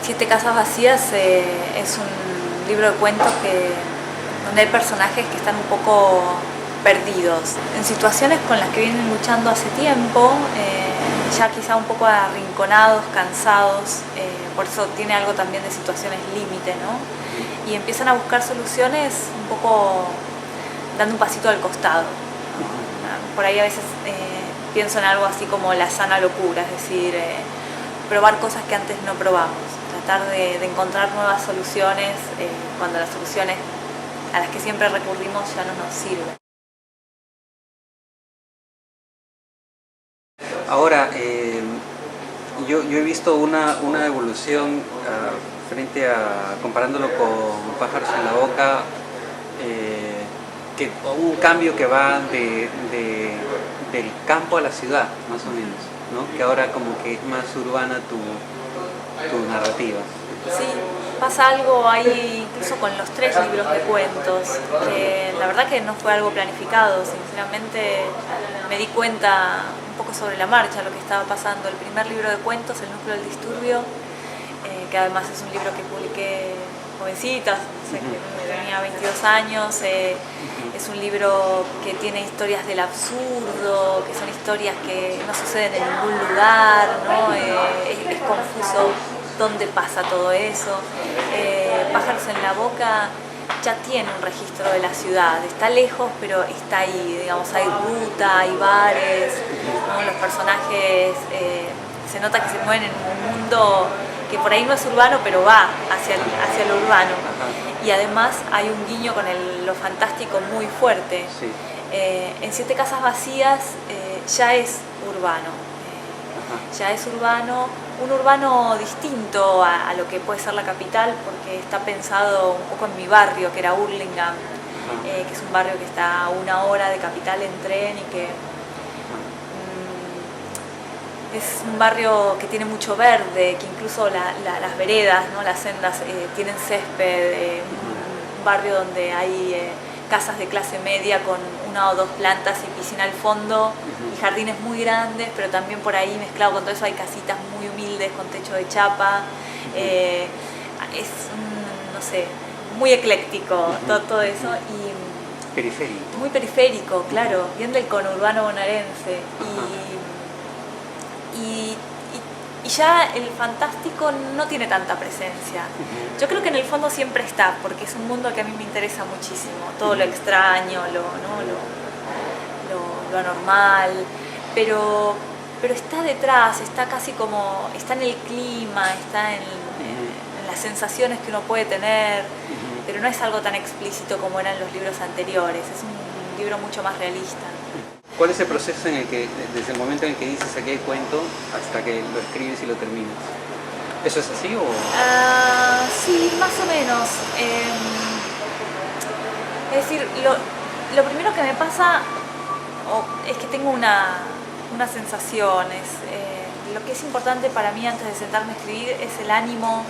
Siete casas vacías es un libro de cuentos donde hay personajes que están un poco perdidos, en situaciones con las que vienen luchando hace tiempo, ya quizá un poco arrinconados, cansados, por eso tiene algo también de situaciones límite, ¿no? Y empiezan a buscar soluciones un poco dando un pasito al costado. Por ahí a veces pienso en algo así como la sana locura, es decir, probar cosas que antes no probamos, tratar de encontrar nuevas soluciones cuando las soluciones a las que siempre recurrimos ya no nos sirven. Ahora, yo he visto una evolución frente a, comparándolo con Pájaros en la boca, que un cambio que va del campo a la ciudad, más o menos, ¿no? Que ahora como que es más urbana tu narrativa. Sí, pasa algo ahí incluso con los 3 libros de cuentos, que la verdad que no fue algo planificado, sinceramente me di cuenta un poco sobre la marcha lo que estaba pasando. El primer libro de cuentos, El núcleo del disturbio, que además es un libro que publiqué jovencita, que tenía 22 años, es un libro que tiene historias del absurdo, que son historias que no suceden en ningún lugar, ¿no? Es confuso dónde pasa todo eso. Pájaros en la boca ya tiene un registro de la ciudad, está lejos pero está ahí, digamos, hay ruta, hay bares, ¿no? Los personajes se nota que se mueven en un mundo que por ahí no es urbano pero va hacia lo urbano. Y además hay un guiño con lo fantástico muy fuerte. Sí. En Siete casas vacías ya es urbano. Ya es urbano, un urbano distinto a lo que puede ser la capital, porque está pensado un poco en mi barrio, que era Hurlingham, que es un barrio que está a 1 hora de capital en tren y que es un barrio que tiene mucho verde, que incluso las veredas, ¿no? Las sendas tienen césped, un barrio donde hay casas de clase media con 1 o 2 plantas y piscina al fondo y jardines muy grandes, pero también por ahí mezclado con todo eso hay casitas muy humildes con techo de chapa. Es, no sé, muy ecléctico todo eso y Periférico. muy periférico, claro, bien del conurbano bonaerense. Y ya el fantástico no tiene tanta presencia. Yo creo que en el fondo siempre está, porque es un mundo que a mí me interesa muchísimo. Todo lo extraño, lo anormal, pero está detrás, está casi como, está en el clima, está en las sensaciones que uno puede tener, pero no es algo tan explícito como eran los libros anteriores, es un libro mucho más realista. ¿Cuál es el proceso en el que, desde el momento en el que dices aquí hay cuento, hasta que lo escribes y lo terminas? ¿Eso es así o...? Sí, más o menos. Es decir, lo primero que me pasa es que tengo una sensación. Lo que es importante para mí antes de sentarme a escribir es el ánimo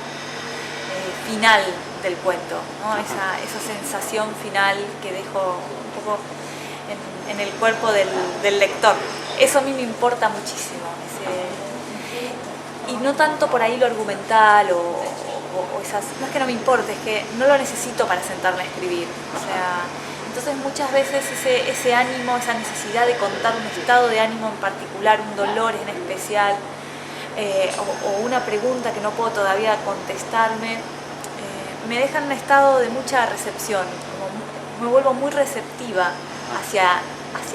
final del cuento, ¿no? Esa sensación final que dejo un poco en el cuerpo del lector. Eso a mí me importa muchísimo. Y no tanto por ahí lo argumental o esas... No es que no me importe, es que no lo necesito para sentarme a escribir. O sea, entonces muchas veces ese ánimo, esa necesidad de contar un estado de ánimo en particular, un dolor en especial, o una pregunta que no puedo todavía contestarme, me deja en un estado de mucha recepción, como me vuelvo muy receptiva hacia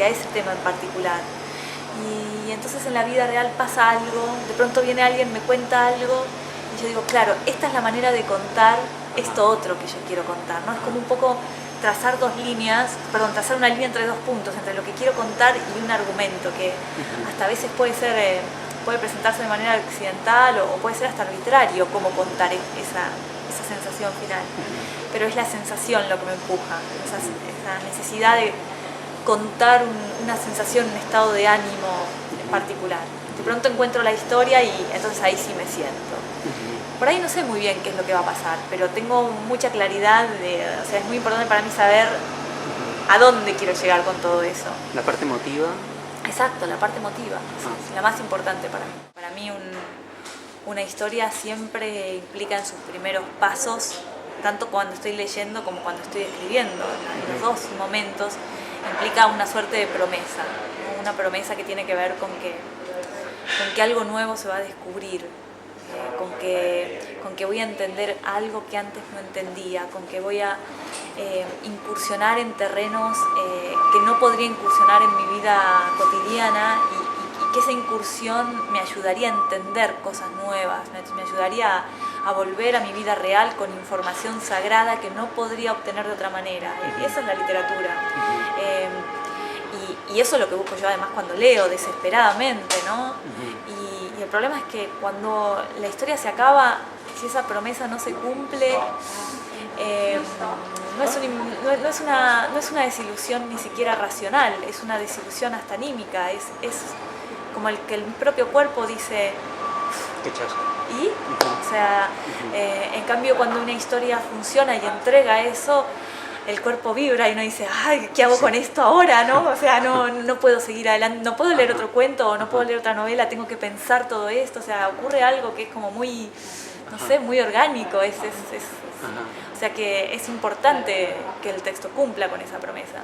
ese tema en particular. Y entonces en la vida real pasa algo, de pronto viene alguien, me cuenta algo, y yo digo, claro, esta es la manera de contar esto otro que yo quiero contar, ¿no? Es como un poco trazar trazar una línea entre 2 puntos, entre lo que quiero contar y un argumento, que hasta a veces puede presentarse de manera accidental o puede ser hasta arbitrario cómo contar esa sensación final. Pero es la sensación lo que me empuja, esa necesidad de contar una sensación, un estado de ánimo en particular. De pronto encuentro la historia y entonces ahí sí me siento. Por ahí no sé muy bien qué es lo que va a pasar, pero tengo mucha claridad, o sea, es muy importante para mí saber a dónde quiero llegar con todo eso. ¿La parte emotiva? Exacto, la parte emotiva, es la más importante para mí. Para mí una historia siempre implica en sus primeros pasos, tanto cuando estoy leyendo como cuando estoy escribiendo. En los dos momentos implica una suerte de promesa, una promesa que tiene que ver con que algo nuevo se va a descubrir, con que voy a entender algo que antes no entendía, con que voy a incursionar en terrenos que no podría incursionar en mi vida cotidiana y que esa incursión me ayudaría a entender cosas nuevas, me ayudaría a volver a mi vida real con información sagrada que no podría obtener de otra manera. Esa es la literatura. Y eso es lo que busco yo además cuando leo desesperadamente, ¿no? Y el problema es que cuando la historia se acaba, si esa promesa no se cumple, no es una desilusión ni siquiera racional, es una desilusión hasta anímica, es como el que el propio cuerpo dice... Qué chasco. ¿Y? O sea, en cambio cuando una historia funciona y entrega eso, el cuerpo vibra y uno dice, ay, ¿qué hago con esto ahora? ¿No? O sea, no puedo seguir adelante, no puedo leer otro cuento o no puedo leer otra novela, tengo que pensar todo esto, o sea, ocurre algo que es como muy, no sé, muy orgánico, o sea que es importante que el texto cumpla con esa promesa.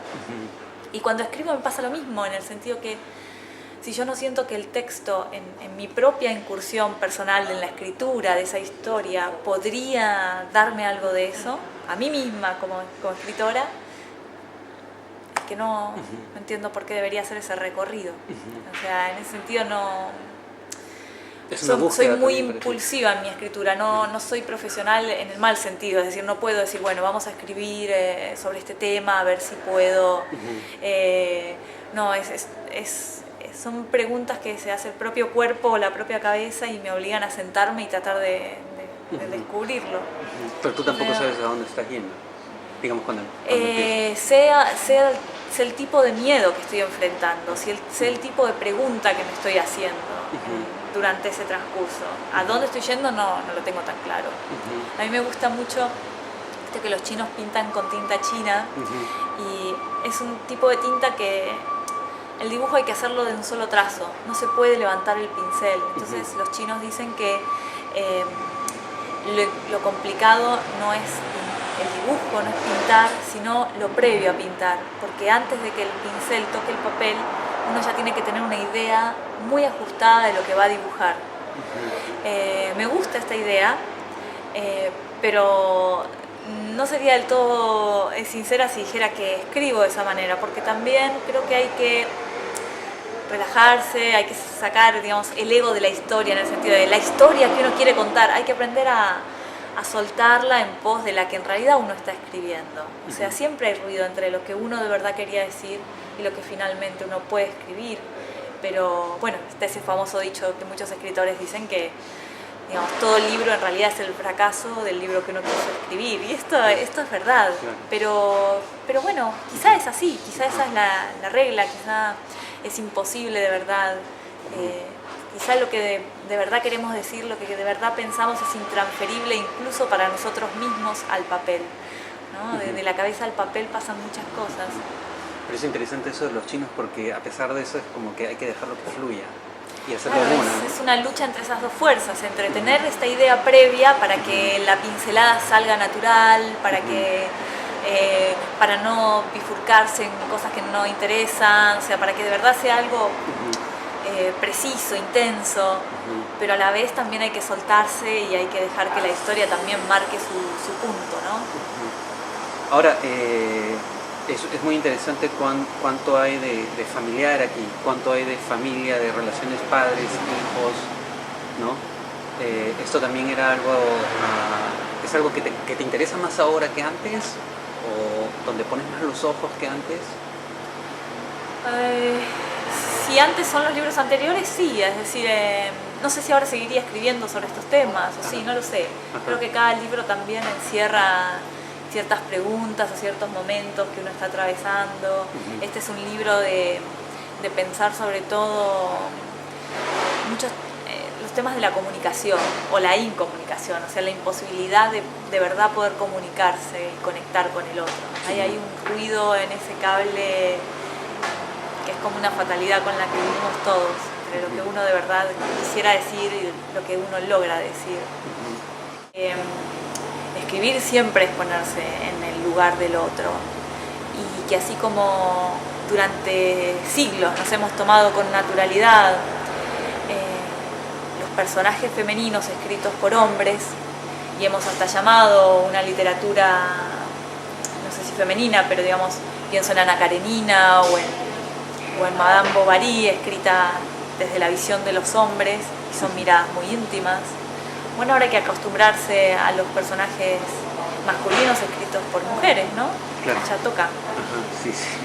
Y cuando escribo me pasa lo mismo, en el sentido que si yo no siento que el texto, en mi propia incursión personal en la escritura de esa historia, podría darme algo de eso, a mí misma como escritora, es que no entiendo por qué debería hacer ese recorrido. O sea, en ese sentido soy muy impulsiva en mi escritura, no soy profesional en el mal sentido, es decir, no puedo decir, bueno, vamos a escribir sobre este tema, a ver si puedo. No, son preguntas que se hace el propio cuerpo o la propia cabeza y me obligan a sentarme y tratar de descubrirlo. Pero tú tampoco sabes a dónde estás yendo, digamos, cuando sea el tipo de miedo que estoy enfrentando, sea el tipo de pregunta que me estoy haciendo durante ese transcurso. ¿A dónde estoy yendo? No lo tengo tan claro. A mí me gusta mucho que los chinos pintan con tinta china y es un tipo de tinta que el dibujo hay que hacerlo de un solo trazo, no se puede levantar el pincel. Entonces los chinos dicen que lo complicado no es el dibujo, no es pintar, sino lo previo a pintar, porque antes de que el pincel toque el papel, uno ya tiene que tener una idea muy ajustada de lo que va a dibujar. Me gusta esta idea, pero no sería del todo sincera si dijera que escribo de esa manera, porque también creo que hay que relajarse, hay que sacar, digamos, el ego de la historia, en el sentido de la historia que uno quiere contar, hay que aprender a soltarla en pos de la que en realidad uno está escribiendo. O sea, siempre hay ruido entre lo que uno de verdad quería decir y lo que finalmente uno puede escribir. Pero bueno, está ese famoso dicho que muchos escritores dicen que, digamos, todo libro en realidad es el fracaso del libro que uno quiso escribir. Y esto es verdad. Pero bueno, quizá es así, quizá esa es la regla, quizá es imposible de verdad. Quizá lo que de verdad queremos decir, lo que de verdad pensamos es intransferible incluso para nosotros mismos al papel, ¿no? De la cabeza al papel pasan muchas cosas. Pero es interesante eso de los chinos porque a pesar de eso es como que hay que dejarlo que fluya y hacerlo alguna. Es una lucha entre esas dos fuerzas, entre tener esta idea previa para que la pincelada salga natural, para no bifurcarse en cosas que no interesan, o sea, para que de verdad sea algo preciso, intenso, pero a la vez también hay que soltarse y hay que dejar que la historia también marque su punto, ¿no? Ahora, es muy interesante cuánto hay de familiar aquí, cuánto hay de familia, de relaciones padres, hijos, ¿no? ¿Esto también era algo, es algo que te interesa más ahora que antes? ¿O donde pones más los ojos que antes? Si antes son los libros anteriores, sí, es decir, no sé si ahora seguiría escribiendo sobre estos temas, o sí, no lo sé. Creo que cada libro también encierra ciertas preguntas o ciertos momentos que uno está atravesando. Este es un libro de pensar sobre todo muchos los temas de la comunicación o la incomunicación, o sea, la imposibilidad de verdad poder comunicarse y conectar con el otro. Ahí hay un ruido en ese cable que es como una fatalidad con la que vivimos todos, entre lo que uno de verdad quisiera decir y lo que uno logra decir. Escribir siempre es ponerse en el lugar del otro, y que así como durante siglos nos hemos tomado con naturalidad los personajes femeninos escritos por hombres, y hemos hasta llamado una literatura, no sé si femenina, pero digamos, pienso en Ana Karenina o en Madame Bovary, escrita desde la visión de los hombres, y son miradas muy íntimas. Bueno, ahora hay que acostumbrarse a los personajes masculinos escritos por mujeres, ¿no? Claro. Ya toca. Ajá, sí, sí.